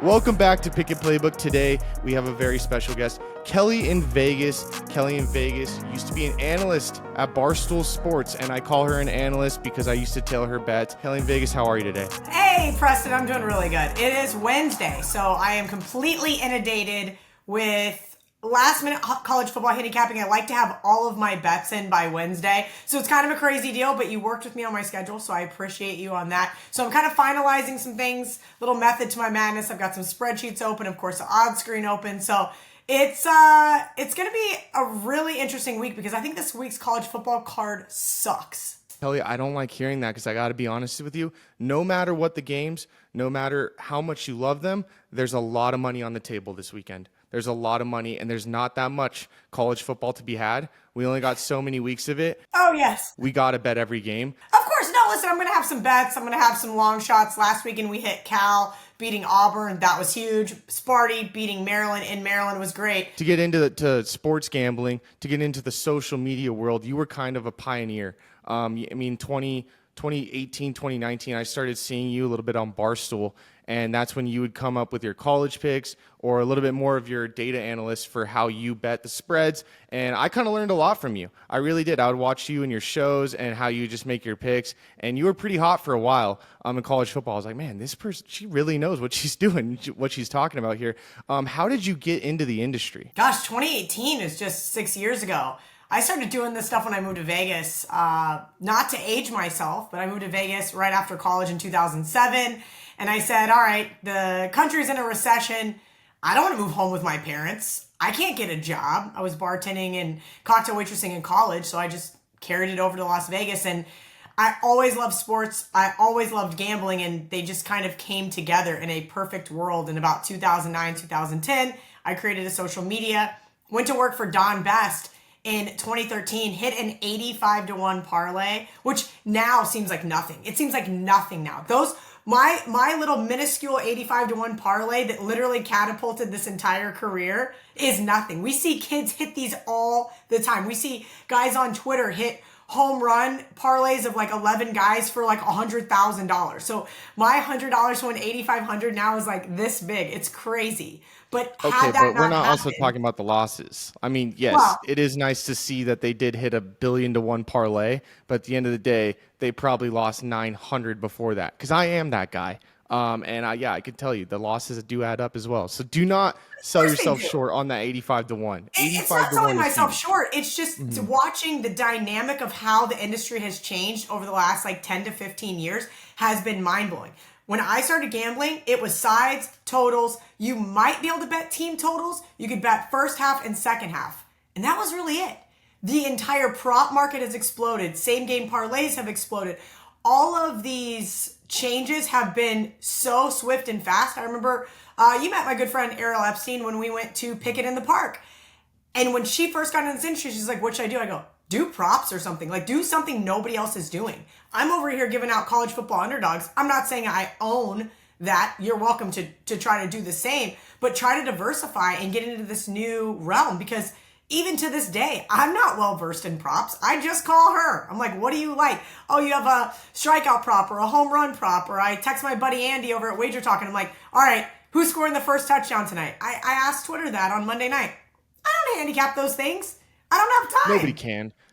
Welcome back to Pikkit Playbook. Today, we have a very special guest, Kelly in Vegas. Kelly in Vegas used to be an analyst at Barstool Sports, and I call her an analyst because I used to tail her bets. Kelly in Vegas, how are you today? Hey, Preston, I'm doing really good. It is Wednesday, so I am completely inundated with last-minute college football handicapping. I like to have all of my bets in by Wednesday, so it's kind of a crazy deal, but you worked with me on my schedule, so I appreciate you on that. So I'm kind of finalizing some things, little method to my madness. I've got some spreadsheets open, of course, the odds screen open, so it's going to be a really interesting week because I think this week's college football card sucks. Kelly, I don't like hearing that because I got to be honest with you. No matter what the games, no matter how much you love them, there's a lot of money on the table this weekend. There's a lot of money, and there's not that much college football to be had. We only got so many weeks of it. Oh, yes. We got to bet every game. Of course. No, listen, I'm going to have some bets. I'm going to have some long shots. Last weekend, we hit Cal beating Auburn. That was huge. Sparty beating Maryland in Maryland was great. To get into to sports gambling, to get into the social media world, you were kind of a pioneer. I mean, 2018, 2019, I started seeing you a little bit on Barstool, and that's when you would come up with your college picks or a little bit more of your data analyst for how you bet the spreads. And I kind of learned a lot from you. I really did. I would watch you and your shows and how you just make your picks. And you were pretty hot for a while in college football. I was like, man, this person, she really knows what she's doing, what she's talking about here. How did you get into the industry? Gosh, 2018 is just 6 years ago. I started doing this stuff when I moved to Vegas, not to age myself, but I moved to Vegas right after college in 2007. And I said, all right, the country's in a recession. I don't want to move home with my parents. I can't get a job. I was bartending and cocktail waitressing in college, so I just carried it over to Las Vegas. And I always loved sports. I always loved gambling, and they just kind of came together in a perfect world. In about 2009, 2010, I created a social media, went to work for Don Best in 2013, hit an 85-1 parlay, which now seems like nothing. It seems like nothing now. My little minuscule 85-1 parlay that literally catapulted this entire career is nothing. We see kids hit these all the time. We see guys on Twitter hit home run parlays of like 11 guys for like $100,000. So my $100 to an 8,500 now is like this big. It's crazy. But okay, but we're not also talking about the losses. I mean, yes, it is nice to see that they did hit $1 billion to 1 parlay, but at the end of the day, they probably lost 900 before that because I am that guy. I can tell you the losses do add up as well. So do not sell yourself short on that 85-1. It's not selling myself short. It's just watching the dynamic of how the industry has changed over the last like 10 to 15 years has been mind-blowing. When I started gambling, it was sides, totals. You might be able to bet team totals. You could bet first half and second half. And that was really it. The entire prop market has exploded. Same game parlays have exploded. All of these changes have been so swift and fast. I remember you met my good friend Ariel Epstein when we went to Pikkit in the Park. And when she first got into this industry, she's like, what should I do? I go, do props or something. Like, do something nobody else is doing. I'm over here giving out college football underdogs. I'm not saying I own that. You're welcome to try to do the same, but try to diversify and get into this new realm because even to this day, I'm not well versed in props. I just call her. I'm like, what do you like? Oh, you have a strikeout prop or a home run prop, or I text my buddy Andy over at Wager Talk and I'm like, all right, who's scoring the first touchdown tonight? I asked Twitter that on Monday night. I don't handicap those things. I don't have time.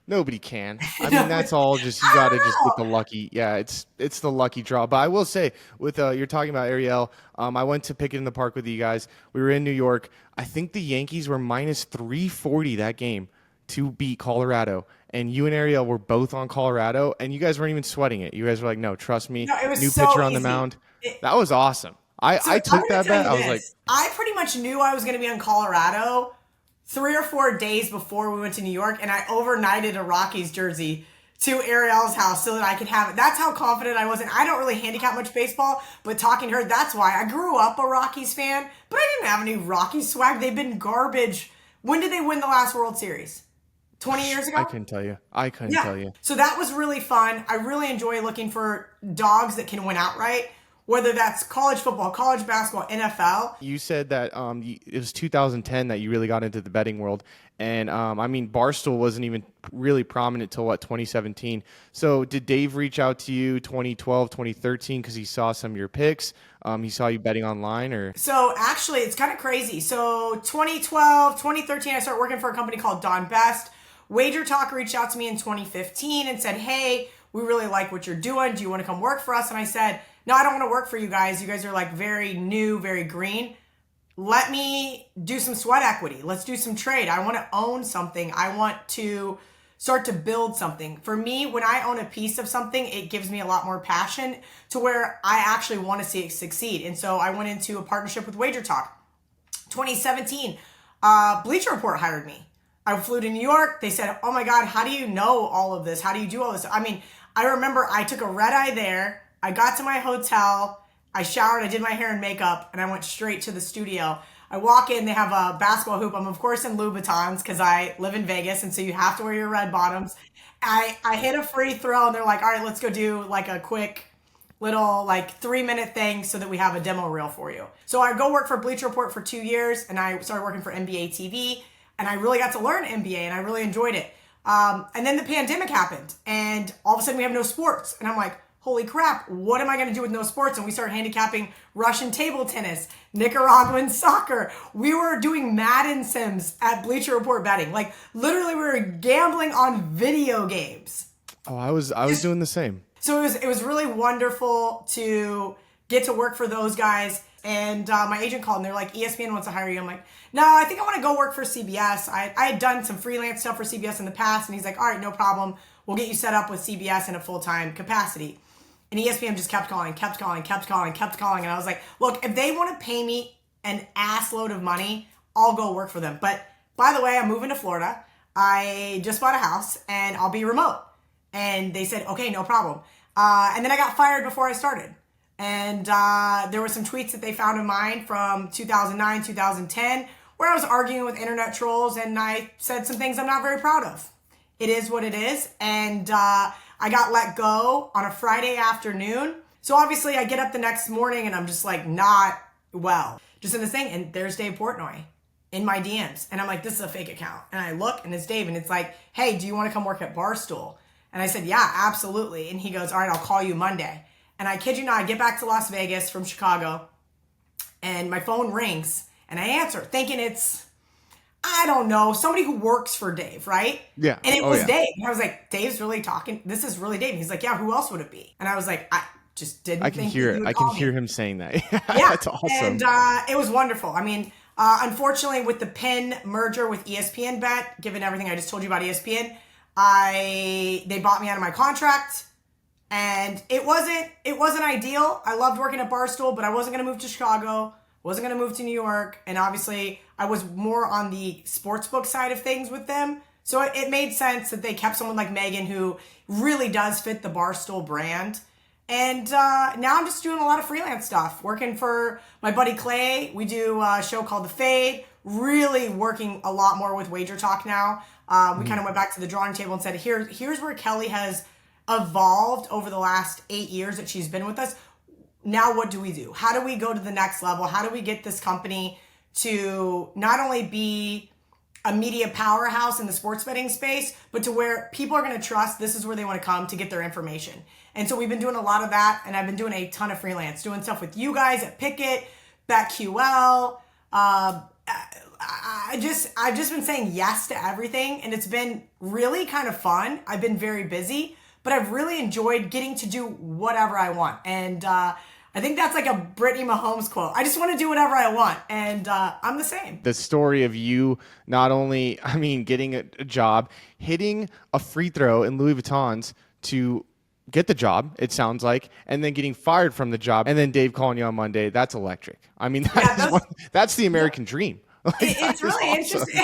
Nobody can. I mean, that's all just, you got to just get the lucky. Yeah, it's the lucky draw. But I will say, with you're talking about Ariel, I went to Pikkit in the Park with you guys. We were in New York. I think the Yankees were minus 340 that game to beat Colorado. And you and Ariel were both on Colorado, and you guys weren't even sweating it. You guys were like, no, trust me. No, it was new so pitcher on the easy. mound. That was awesome. I took that bet. I was like, I pretty much knew I was going to be on Colorado 3 or 4 days before we went to New York, and I overnighted a Rockies jersey to Ariel's house so that I could have it. That's how confident I was. And I don't really handicap much baseball, but talking to her, that's why. I grew up a Rockies fan, but I didn't have any Rockies swag. They've been garbage. When did they win the last World Series? 20 years ago? I couldn't tell you. So that was really fun. I really enjoy looking for dogs that can win outright. whether that's college football, college basketball, NFL. You said that it was 2010 that you really got into the betting world, and I mean Barstool wasn't even really prominent till what, 2017. So did Dave reach out to you 2012, 2013 because he saw some of your picks? He saw you betting online, or? So actually, it's kind of crazy. So 2012, 2013, I started working for a company called Don Best. Wager Talk reached out to me in 2015 and said, "Hey, we really like what you're doing. Do you want to come work for us?" And I said, "No, I don't want to work for you guys. You guys are like very new, very green. Let me do some sweat equity. Let's do some trade. I want to own something. I want to start to build something." For me, when I own a piece of something, it gives me a lot more passion to where I actually want to see it succeed. And so I went into a partnership with Wager Talk. 2017, Bleacher Report hired me. I flew to New York. They said, "Oh my God, how do you know all of this? How do you do all this?" I mean, I remember I took a red eye there. I got to my hotel. I showered. I did my hair and makeup, and I went straight to the studio. I walk in. They have a basketball hoop. I'm, of course, in Louboutins because I live in Vegas, and so you have to wear your red bottoms. I hit a free throw, and they're like, "All right, let's go do like a quick little like 3-minute thing so that we have a demo reel for you." So I go work for Bleacher Report for 2 years, and I started working for NBA TV. And I really got to learn NBA, and I really enjoyed it. And then the pandemic happened, and all of a sudden we have no sports. And I'm like, holy crap, what am I going to do with no sports? And we started handicapping Russian table tennis, Nicaraguan soccer. We were doing Madden Sims at Bleacher Report betting. Like, literally, we were gambling on video games. Oh, I was doing the same. So it was really wonderful to get to work for those guys. And my agent called and they're like, "ESPN wants to hire you." I'm like, "No, I think I want to go work for CBS. I had done some freelance stuff for CBS in the past." And he's like, "All right, no problem. We'll get you set up with CBS in a full-time capacity." And ESPN just kept calling. And I was like, "Look, if they want to pay me an ass load of money, I'll go work for them. But by the way, I'm moving to Florida. I just bought a house and I'll be remote." And they said, "Okay, no problem." And then I got fired before I started. And there were some tweets that they found of mine from 2009, 2010, where I was arguing with internet trolls and I said some things I'm not very proud of. It is what it is. And I got let go on a Friday afternoon. So obviously I get up the next morning and I'm just like not well. Just in this thing. And there's Dave Portnoy in my DMs. And I'm like, this is a fake account. And I look and it's Dave and it's like, "Hey, do you want to come work at Barstool?" And I said, "Yeah, absolutely." And he goes, "All right, I'll call you Monday." And I kid you not, I get back to Las Vegas from Chicago and my phone rings and I answer thinking it's, I don't know, somebody who works for Dave, right? Yeah. And it was Dave. And I was like, "Dave's really talking. This is really Dave." And he's like, "Yeah, who else would it be?" And I was like, I just didn't I can think hear that it. you would I can call me. hear him saying that. Yeah. That's awesome. And it was wonderful. I mean, unfortunately with the PIN merger with ESPN Bet, given everything I just told you about ESPN, they bought me out of my contract. And it wasn't ideal. I loved working at Barstool, but I wasn't going to move to Chicago, wasn't going to move to New York. And obviously I was more on the sportsbook side of things with them. So it made sense that they kept someone like Megan who really does fit the Barstool brand. And now I'm just doing a lot of freelance stuff, working for my buddy Clay. We do a show called The Fade, really working a lot more with Wager Talk now. We kind of went back to the drawing table and said, here's where Kelly has evolved over the last 8 years that she's been with us. Now what do we do? How do we go to the next level? How do we get this company to not only be a media powerhouse in the sports betting space, but to where people are going to trust this is where they want to come to get their information? And so we've been doing a lot of that, and I've been doing a ton of freelance, doing stuff with you guys at Pikkit, BetQL. I've just been saying yes to everything, and it's been really kind of fun. I've been very busy, but I've really enjoyed getting to do whatever I want. And I think that's like a Brittany Mahomes quote. I just want to do whatever I want. And I'm the same. The story of you not only, getting a job, hitting a free throw in Louis Vuittons to get the job, it sounds like, and then getting fired from the job, and then Dave calling you on Monday, that's electric. That's the American dream. It's really interesting.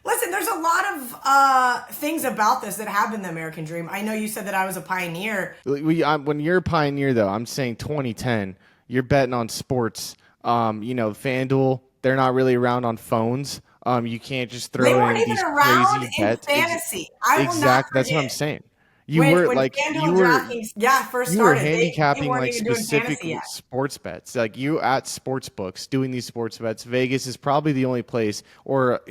Listen, there's a lot of things about this that have been the American dream. I know you said that I was a pioneer. When you're a pioneer, though, I'm saying 2010, you're betting on sports. FanDuel, they're not really around on phones. You can't just throw They weren't in even these around crazy in bets. fantasy. Exactly. That's what I'm saying. You When were when like FanDuel and DraftKings, yeah, first you were started, they handicapping weren't like even doing specific fantasy yet. sports bets. Like you at sports books doing these sports bets. Vegas is probably the only place, or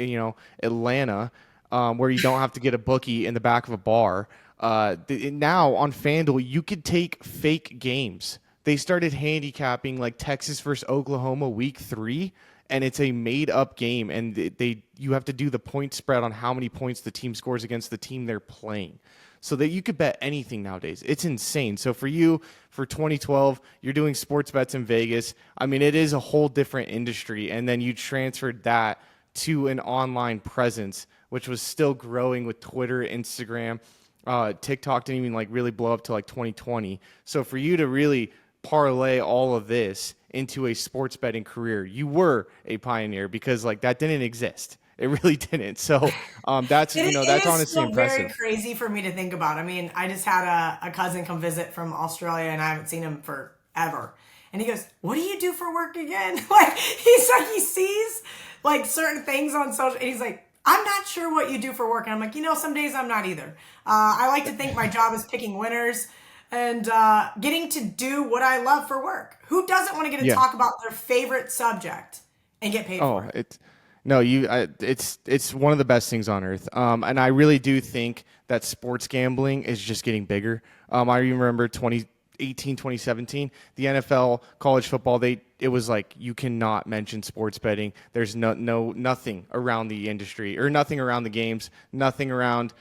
Atlanta, where you don't have to get a bookie in the back of a bar. Now on FanDuel, you could take fake games. They started handicapping like Texas versus Oklahoma week 3, and it's a made up game, and you have to do the point spread on how many points the team scores against the team they're playing, so that you could bet anything nowadays. It's insane. So for you, for 2012, you're doing sports bets in Vegas. I mean, it is a whole different industry, and then you transferred that to an online presence, which was still growing with Twitter, Instagram. TikTok didn't even like really blow up till like 2020. So for you to really parlay all of this into a sports betting career, you were a pioneer, because like that didn't exist. It really didn't. So that's It that's is honestly still very impressive. crazy for me to think about. I mean, I just had a cousin come visit from Australia, and I haven't seen him forever. And he goes, "What do you do for work again?" Like he's like he sees like certain things on social. And he's like, "I'm not sure what you do for work." And I'm like, some days I'm not either. I like to think my job is picking winners and getting to do what I love for work. Who doesn't want to get to Yeah. talk about their favorite subject and get paid for Oh, it? it's no, it's one of the best things on earth. And I really do think that sports gambling is just getting bigger. I remember 2018, 2017, the NFL college football, it was like you cannot mention sports betting. There's nothing around the industry, or nothing around the games, nothing around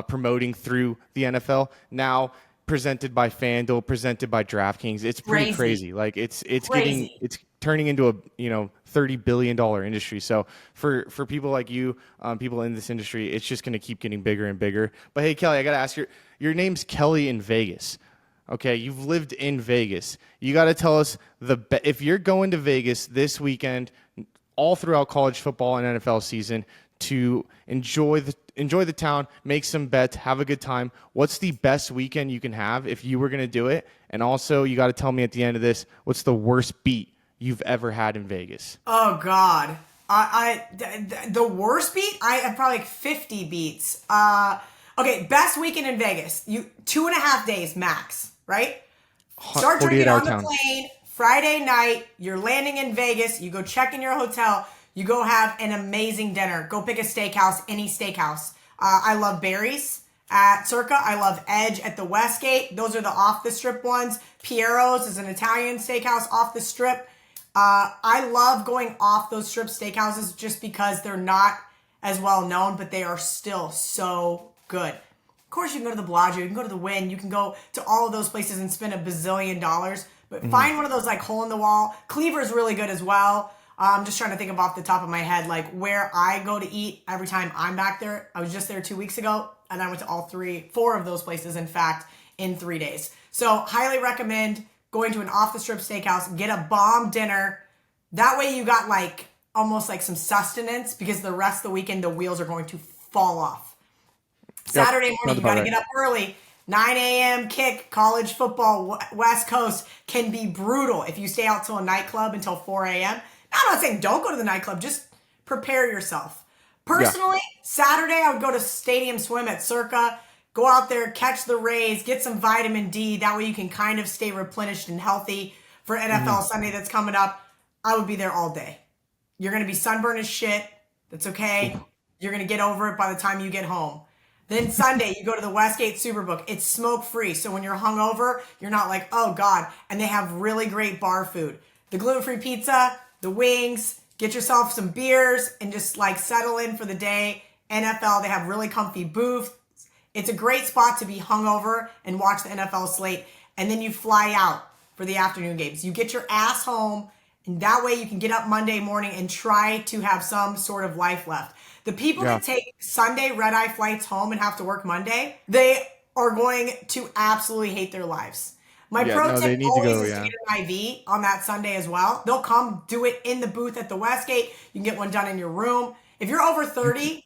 promoting through the NFL. Now presented by FanDuel, presented by DraftKings, it's pretty Crazy, crazy. Like crazy. it's turning into a $30 billion industry. So for people like you, people in this industry, it's just going to keep getting bigger and bigger. But hey, Kelly, I got to ask, your name's Kelly in Vegas. Okay, you've lived in Vegas. You got to tell us if you're going to Vegas this weekend, all throughout college football and NFL season, to enjoy the town, make some bets, have a good time. What's the best weekend you can have if you were going to do it? And also, you got to tell me at the end of this, what's the worst beat you've ever had in Vegas? Oh God, the worst beat. I have probably like 50 beats. Okay, best weekend in Vegas. You 2.5 days max, right? Start 48 drinking hour on the town. plane Friday night. You're landing in Vegas. You go check in your hotel. You go have an amazing dinner. Go pick a steakhouse, any steakhouse. I love Barry's at Circa. I love Edge at the Westgate. Those are the off the strip ones. Piero's is an Italian steakhouse off the strip. I love going off those strip steakhouses just because they're not as well known, but they are still so good. Of course, you can go to the Bellagio, you can go to the Wynn, you can go to all of those places and spend $1 bazillion, but find one of those like hole in the wall. Cleaver's really good as well. I'm just trying to think of off the top of my head, like where I go to eat every time I'm back there. I was just there 2 weeks ago, and I went to four of those places, in fact, in 3 days. So highly recommend going to an off the strip steakhouse, get a bomb dinner. That way you got like almost like some sustenance, because the rest of the weekend the wheels are going to fall off. Yep, Saturday morning, sounds you got about to right. get up early. 9 a.m. kick, college football, West Coast can be brutal if you stay out till a nightclub until 4 a.m. Now, I'm not saying don't go to the nightclub, just prepare yourself. Yeah. Personally, Saturday I would go to Stadium Swim at Circa, go out there, catch the rays, get some vitamin D. That way you can kind of stay replenished and healthy for NFL Sunday that's coming up. I would be there all day. You're going to be sunburned as shit. That's okay. You're going to get over it by the time you get home. Then Sunday, you go to the Westgate Superbook. It's smoke free. So when you're hungover, you're not like, oh God. And they have really great bar food. The gluten-free pizza, the wings, get yourself some beers and just like settle in for the day. NFL, they have really comfy booths. It's a great spot to be hungover and watch the NFL slate. And then you fly out for the afternoon games. You get your ass home, and that way you can get up Monday morning and try to have some sort of life left. The people Yeah. that take Sunday red-eye flights home and have to work Monday, they are going to absolutely hate their lives. My Yeah, pro no, tip they need to always go, is to yeah. get an IV on that Sunday as well. They'll come do it in the booth at the Westgate. You can get one done in your room. If you're over You 30,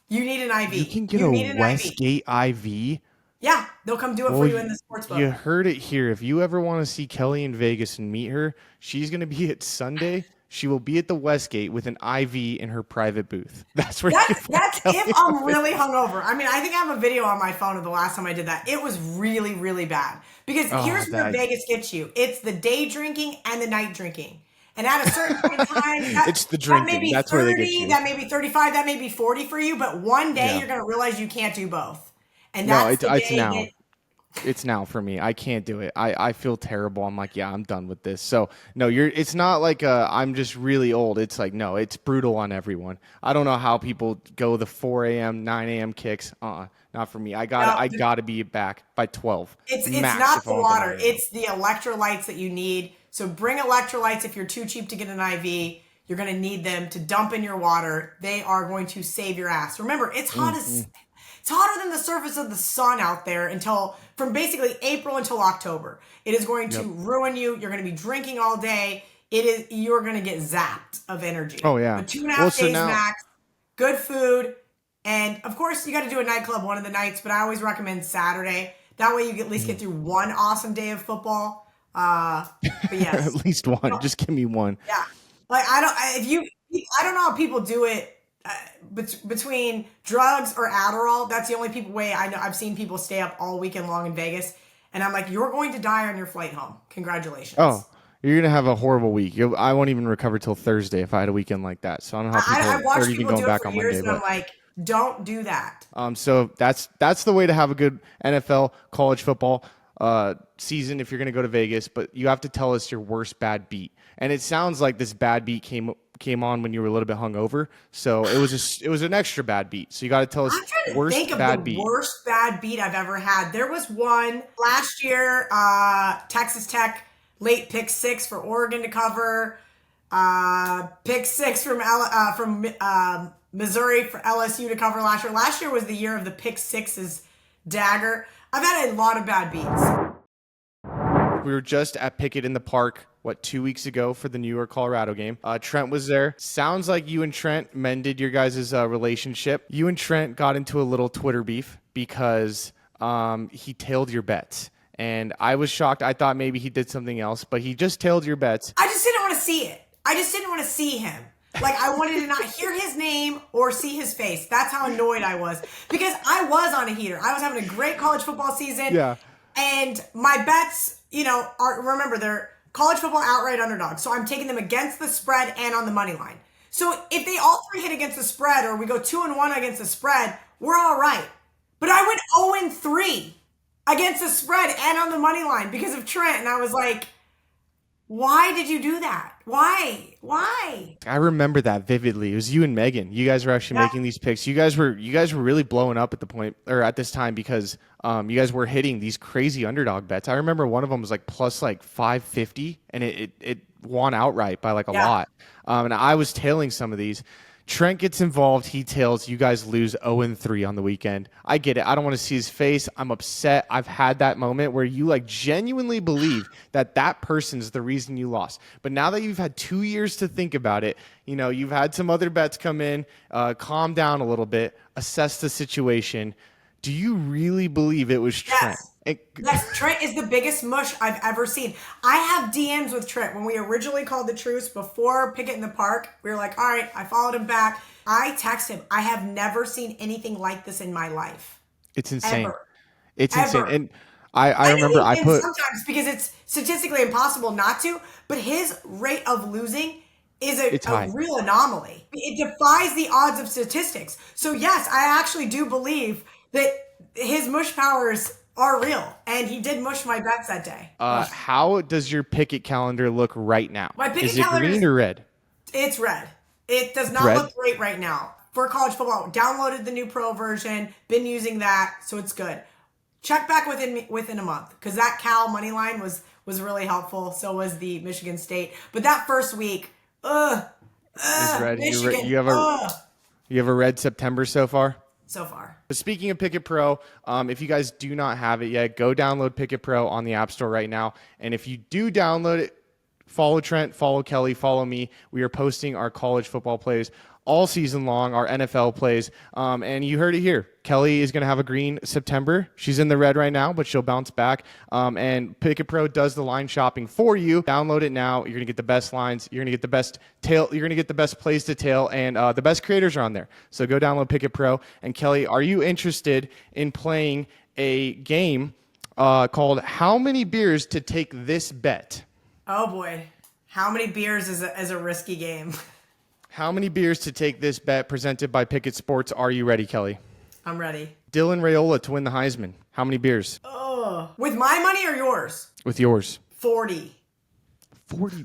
you need an you IV. can get You a need an IV. Westgate IV. Yeah, they'll come do it for Well, you in the sports you book. heard it here. If you ever want to see Kelly in Vegas and meet her, she's going to be at Sunday. She will be at the Westgate with an IV in her private booth. That's where That's if I'm really hungover. I mean, I think I have a video on my phone of the last time I did that. It was really, really bad. Because here's where Vegas gets you. It's the day drinking and the night drinking. And at a certain point in time, it's the drinking. That may be That's 30, where they get you. that may be 35, that may be 40 for you. But one day you're going to realize you can't do both. And that's the it's day now. It's now for me. I can't do it. I feel terrible. I'm like, yeah, I'm done with this. So no, it's not like I'm just really old. It's like, no, it's brutal on everyone. I don't know how people go the 4 a.m., 9 a.m. kicks. Not for me. I gotta be back by 12. It's not the water. It's the electrolytes that you need. So bring electrolytes if you're too cheap to get an IV. You're going to need them to dump in your water. They are going to save your ass. Remember, it's hot it's hotter than the surface of the sun out there from basically April until October. It is going to ruin you. You're going to be drinking all day. You're going to get zapped of energy. Oh, yeah. But 2.5 days max, good food. And of course, you got to do a nightclub one of the nights, but I always recommend Saturday. That way you at least get through one awesome day of football. But yes. At least one. Just give me one. Yeah. Like, I don't know how people do it. Between drugs or Adderall, that's the only way I know. I've seen people stay up all weekend long in Vegas, and I'm like, you're going to die on your flight home. Congratulations. Oh, you're gonna have a horrible week. I won't even recover till Thursday if I had a weekend like that. So I don't know how people are even going back on Monday. And I'm like, don't do that. So that's the way to have a good NFL college football season if you're gonna go to Vegas. But you have to tell us your worst bad beat. And it sounds like this bad beat came on when you were a little bit hungover, so it was an extra bad beat. So you got to tell us worst bad beat. Worst bad beat I've ever had. There was one last year. Texas Tech late pick 6 for Oregon to cover. Pick 6 from Missouri for LSU to cover last year. Last year was the year of the pick 6's dagger. I've had a lot of bad beats. We were just at Pikkit in the Park, 2 weeks ago for the New York Colorado game. Trent was there. Sounds like you and Trent mended your guys' relationship. You and Trent got into a little Twitter beef because he tailed your bets. And I was shocked. I thought maybe he did something else, but he just tailed your bets. I just didn't want to see it. I just didn't want to see him. Like, I wanted to not hear his name or see his face. That's how annoyed I was. Because I was on a heater. I was having a great college football season. Yeah. And my bets, remember, they're college football outright underdogs. So I'm taking them against the spread and on the money line. So if they all three hit against the spread, or we go 2-1 against the spread, we're all right. But I went 0-3 against the spread and on the money line because of Trent. And I was like, why did you do that? Why? I remember that vividly. It was you and Megan. You guys were actually making these picks. You guys were really blowing up at this time because you guys were hitting these crazy underdog bets. I remember one of them was like plus like 550, and it won outright by like a lot. And I was tailing some of these. Trent gets involved. He tails. You guys lose 0-3 on the weekend. I get it. I don't want to see his face. I'm upset. I've had that moment where you like genuinely believe that person's the reason you lost. But now that you've had 2 years to think about it, you've had some other bets come in, calm down a little bit, assess the situation. Do you really believe it was Trent? Yes, Trent is the biggest mush I've ever seen. I have DMs with Trent. When we originally called the truce before Pikkit in the Park, we were like, all right, I followed him back. I text him, I have never seen anything like this in my life. It's insane. Ever. It's insane. And I remember I put sometimes because it's statistically impossible not to, but his rate of losing is a real anomaly. It defies the odds of statistics. So yes, I actually do believe that his mush powers are real, and he did mush my bets that day. How does your Pikkit calendar look right now? My Pikkit is it calendar green or red? It's red. It does not look great right now. For college football, downloaded the new pro version, been using that, so it's good. Check back within a month, because that Cal money line was really helpful. So was the Michigan State. But that first week, is red. Michigan, you have a red September so far? So far. But speaking of Pikkit Pro, if you guys do not have it yet, go download Pikkit Pro on the App Store right now. And if you do download it, follow Trent, follow Kelly, follow me. We are posting our college football plays all season long, our NFL plays. And you heard it here. Kelly is going to have a green September. She's in the red right now, but she'll bounce back. And Pikkit Pro does the line shopping for you. Download it now. You're going to get the best lines. You're going to get the best tail. You're going to get the best plays to tail. And the best creators are on there. So go download Pikkit Pro. And Kelly, are you interested in playing a game called How Many Beers to Take This Bet? Oh, boy. How many beers is a risky game? How many beers to take this bet presented by Pikkit Sports? Are you ready, Kelly? I'm ready. Dylan Raiola to win the Heisman. How many beers? Oh, with my money or yours? With yours. 40.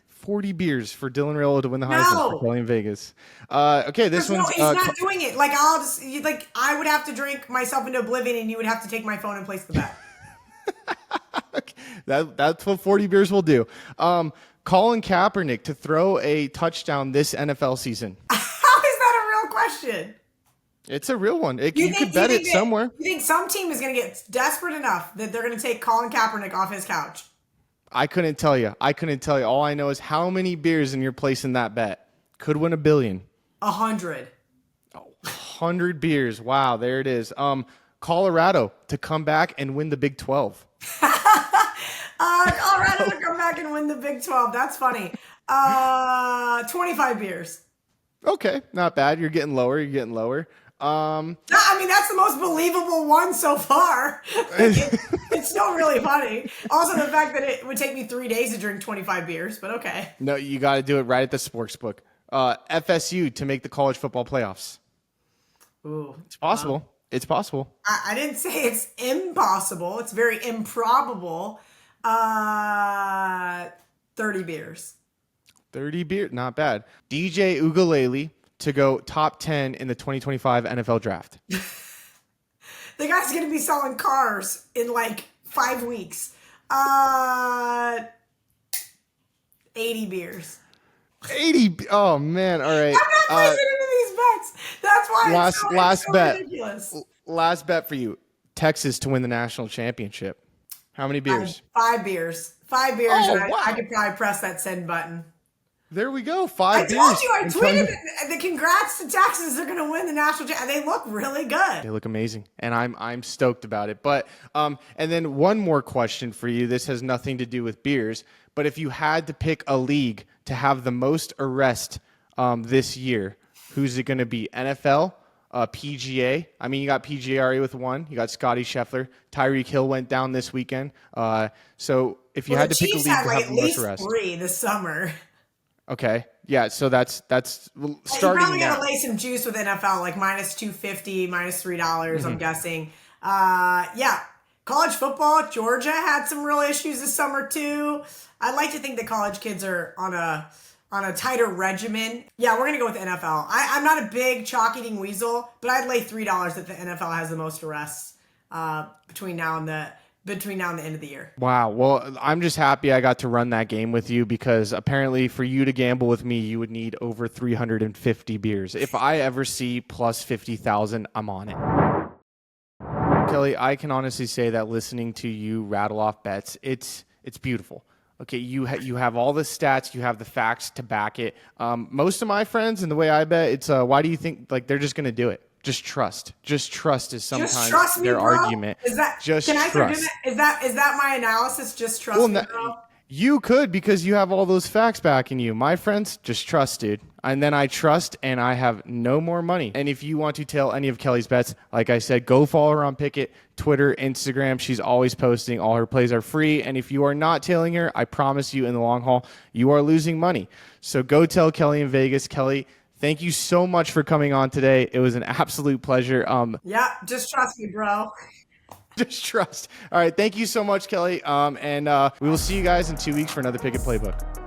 40 beers for Dylan Raiola to win the Heisman for Kelly in Vegas. Okay, this one's... he's not doing it. Like, I would have to drink myself into oblivion and you would have to take my phone and place the bet. Okay, that's what 40 beers will do. Colin Kaepernick to throw a touchdown this NFL season. How is that a real question? It's a real one. You could bet it somewhere. You think some team is going to get desperate enough that they're going to take Colin Kaepernick off his couch? I couldn't tell you. All I know is how many beers and you're placing that bet. Could win $1 billion. 100. 100 beers. Wow, there it is. Colorado to come back and win the Big 12. Colorado to come back and win the Big 12. That's funny. 25 beers. Okay, not bad. You're getting lower. I mean, that's the most believable one so far. It's still really funny. Also, the fact that it would take me 3 days to drink 25 beers, but okay. No, you got to do it right at the sports book. FSU to make the college football playoffs. Ooh, it's possible. It's possible. I didn't say it's impossible. It's very improbable. 30 beers. 30 beers, not bad. DJ Ugalele to go top 10 in the 2025 NFL draft. The guy's going to be selling cars in like 5 weeks. 80 beers. 80. Oh man. All right. I'm not placing into these bets. That's why it's so ridiculous. Last bet for you. Texas to win the national championship. How many beers? 5 beers. 5 beers. Oh, and wow. I could probably press that send button. There we go. 5 beers. I told you. I tweeted the congrats to Texas. They're going to win the national championship. They look really good. They look amazing, and I'm stoked about it. But and then one more question for you. This has nothing to do with beers, but if you had to pick a league to have the most arrest this year, who's it going to be? NFL, PGA. I mean, you got PGA already with 1. You got Scotty Scheffler. Tyreek Hill went down this weekend. So if you had to pick a league to have the most arrest, 3 this summer. Okay. Yeah. So that's starting You're probably now. Gonna lay some juice with NFL, like minus $250, minus $3. I'm guessing. Yeah. College football. Georgia had some real issues this summer too. I'd like to think that college kids are on a tighter regimen. Yeah, we're gonna go with the NFL. I'm not a big chalk eating weasel, but I'd lay $3 that the NFL has the most arrests between now and the end of the year. Wow. Well, I'm just happy I got to run that game with you because apparently for you to gamble with me, you would need over 350 beers. If I ever see plus 50,000, I'm on it. Kelly, I can honestly say that listening to you rattle off bets, it's beautiful. Okay, you have all the stats, you have the facts to back it. Most of my friends, and the way I bet, it's why do you think like they're just going to do it? Just trust. Just trust is sometimes their argument. Is that just can I trust? Is that my analysis? Just trust me, bro? You could because you have all those facts backing you. My friends, just trust, dude. And then I trust and I have no more money. And if you want to tell any of Kelly's bets, like I said, go follow her on Pikkit, Twitter, Instagram. She's always posting. All her plays are free. And if you are not tailing her, I promise you in the long haul, you are losing money. So go tell Kelly in Vegas. Kelly, thank you so much for coming on today. It was an absolute pleasure. Yeah, just trust me, bro. Just trust. All right. Thank you so much, Kelly. And we will see you guys in 2 weeks for another Pikkit Playbook.